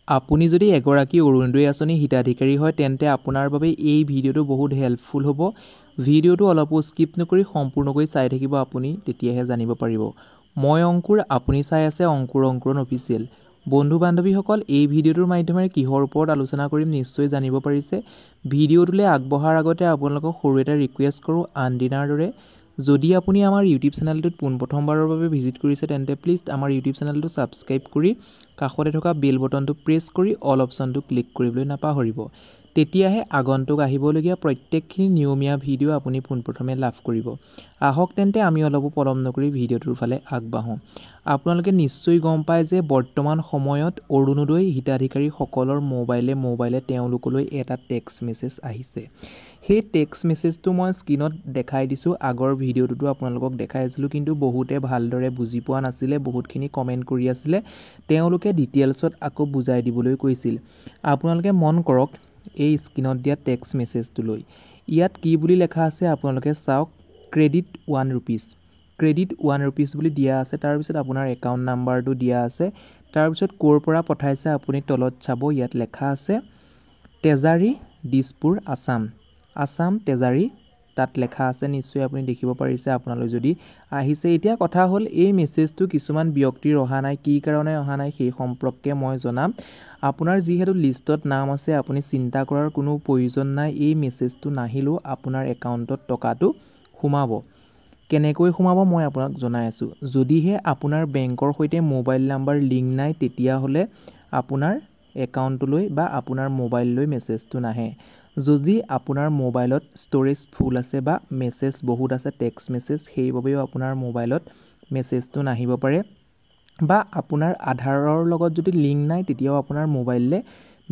আপুনি যদি এগৰাকী অৰুণোদয় আঁচনি হিতাধিকাৰী হয় তেন্তে আপোনাৰ বাবে এই ভিডিঅ'টো বহুত হেল্পফুল হ'ব। ভিডিঅ'টো অলপো স্কিপ নকৰি সম্পূৰ্ণকৈ চাই থাকিব, আপুনি তেতিয়াহে জানিব পাৰিব। মই অংকুৰ, আপুনি চাই আছে অংকুৰণ অফিচিয়েল। বন্ধু বান্ধৱীসকল, এই ভিডিঅ'টোৰ মাধ্যমেৰে কিহৰ ওপৰত আলোচনা কৰিম নিশ্চয় জানিব পাৰিছে। ভিডিঅ'টোলৈ আগবঢ়াৰ আগতে আপোনালোকক সৰু এটা ৰিকুৱেষ্ট কৰোঁ, আনদিনাৰ দৰে যদি আপুনি আমাৰ ইউটিউব চেনেলটোত পোনপ্ৰথমবাৰৰ বাবে ভিজিট কৰিছে তেন্তে প্লিজ আমাৰ ইউটিউব চেনেলটো ছাবস্ক্ৰাইব কৰি কাষতে থকা বেল বটনটো প্ৰেছ কৰি অল অপশ্যনটো ক্লিক কৰিবলৈ নাপাহৰিব। তেতিয়াহে আগন্তুক আহিবলগীয়া প্ৰত্যেকখিনি নিয়মীয়া ভিডিঅ' আপুনি পোনপ্ৰথমে লাভ কৰিব। আহক তেন্তে আমি অলপো পলম নকৰি ভিডিঅ'টোৰ ফালে আগবাঢ়োঁ। আপোনালোকে নিশ্চয় গম পায় যে বৰ্তমান সময়ত অৰুণোদয় হিতাধিকাৰীসকলৰ মোবাইলে তেওঁলোকলৈ এটা টেক্সট মেছেজ আহিছে। সেই টেক্সট মেছেজটো মই স্ক্ৰীনত দেখাই দিছোঁ। আগৰ ভিডিঅ'টোতো আপোনালোকক দেখাই আছিলোঁ, কিন্তু বহুতে ভালদৰে বুজি পোৱা নাছিলে, বহুতখিনি কমেণ্ট কৰি আছিলে। তেওঁলোকে ডিটেইলছত আকৌ বুজাই দিবলৈ কৈছিল। আপোনালোকে মন কৰক এই স্ক্ৰীনত দিয়া টেক্সট মেছেজটোলৈ। ইয়াত কি বুলি লেখা আছে আপোনালোকে চাওক, ক্ৰেডিট 1 ৰুপিজ। ক্ৰেডিট 1 ৰুপিজ বুলি দিয়া আছে। তাৰপিছত আপোনাৰ একাউণ্ট নাম্বাৰটো দিয়া আছে। তাৰপিছত ক'ৰ পৰা পঠাইছে আপুনি তলত চাব, ইয়াত লেখা আছে তেজাৰী, দিছপুৰ, আছাম তেজাৰী, তাত লেখা আছে। নিশ্চয় আপুনি দেখিব পাৰিছে আপোনালৈ যদি আহিছে। এতিয়া কথা হ'ল এই মেছেজটো কিছুমান ব্যক্তিৰ অহা নাই, কি কাৰণে অহা নাই সেই সম্পৰ্কে মই জনাম। আপোনাৰ যিহেতু লিষ্টত নাম আছে, আপুনি চিন্তা কৰাৰ কোনো প্ৰয়োজন নাই। এই মেছেজটো নাহিলেও আপোনাৰ একাউণ্টত টকাটো সোমাব। কেনেকৈ সোমাব মই আপোনাক জনাই আছোঁ। যদিহে আপোনাৰ বেংকৰ সৈতে মোবাইল নাম্বাৰ লিংক নাই তেতিয়াহ'লে আপোনাৰ একাউণ্টলৈ বা আপোনাৰ মোবাইললৈ মেছেজটো নাহে। যদি আপোনাৰ মোবাইলত ষ্ট'ৰেজ ফুল আছে বা মেছেজ বহুত আছে, টেক্সট মেছেজ, সেইবাবেও আপোনাৰ মোবাইলত মেছেজটো নাহিব পাৰে। বা আপোনাৰ আধাৰৰ লগত যদি লিংক নাই তেতিয়াও আপোনাৰ মোবাইললৈ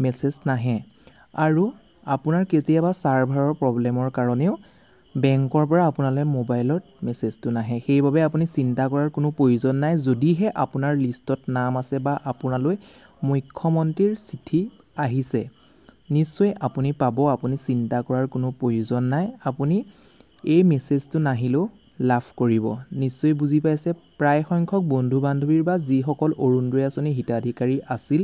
মেছেজ নাহে। আৰু আপোনাৰ কেতিয়াবা ছাৰ্ভাৰৰ প্ৰব্লেমৰ কাৰণেও বেংকৰ পৰা আপোনালৈ মোবাইলত মেছেজটো নাহে। সেইবাবে আপুনি চিন্তা কৰাৰ কোনো প্ৰয়োজন নাই। যদিহে আপোনাৰ লিষ্টত নাম আছে বা আপোনালৈ মুখ্যমন্ত্ৰীৰ চিঠি আহিছে, নিশ্চয় আপুনি পাব। আপুনি চিন্তা কৰাৰ কোনো প্ৰয়োজন নাই। আপুনি এই মেছেজটো নাহিলেও লাভ কৰিব। নিশ্চয় বুজি পাইছে। প্ৰায় সংখ্যক বন্ধু বান্ধৱীৰ বা যিসকল অৰুণোদয় আঁচনি হিতাধিকাৰী আছিল,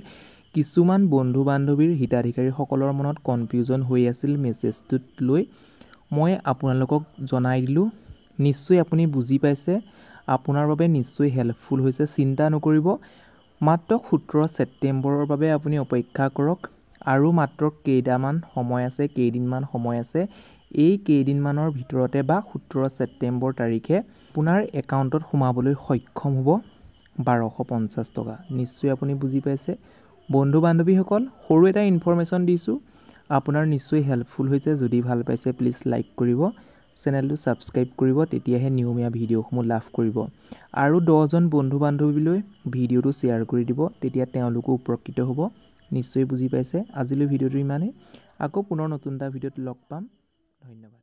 কিছুমান বন্ধু বান্ধৱীৰ হিতাধিকাৰীসকলৰ মনত কনফিউজন হৈ আছিল মেছেজটোত লৈ। মই আপোনালোকক জনাই দিলোঁ। নিশ্চয় আপুনি বুজি পাইছে। আপোনাৰ বাবে নিশ্চয় হেল্পফুল হৈছে। চিন্তা নকৰিব। মাত্ৰ 17 ছেপ্টেম্বৰৰ বাবে আপুনি অপেক্ষা কৰক। আৰু মাত্ৰ কেইদিনমান সময় আছে। এই কেইদিনমানৰ ভিতৰতে বা 17 ছেপ্টেম্বৰ তাৰিখে আপোনাৰ একাউণ্টত সোমাবলৈ সক্ষম হ'ব 1250 টকা। নিশ্চয় আপুনি বুজি পাইছে। বন্ধু বান্ধৱীসকল, সৰু এটা ইনফৰমেশ্যন দিছোঁ, আপোনাৰ নিশ্চয় হেল্পফুল হৈছে। যদি ভাল পাইছে প্লিজ লাইক কৰিব, চেনেলটো ছাবস্ক্ৰাইব কৰিব, তেতিয়াহে নিয়মীয়া ভিডিঅ'সমূহ লাভ কৰিব। আৰু 10জন বন্ধু বান্ধৱীলৈ ভিডিঅ'টো শ্বেয়াৰ কৰি দিব, তেতিয়া তেওঁলোকো উপকৃত হ'ব। নিশ্চয় বুজি পাইছে। আজিলৈ ভিডিঅ'টো ইমানেই। আকৌ পুনৰ নতুন এটা ভিডিঅ'ত লগ পাম। ধন্যবাদ।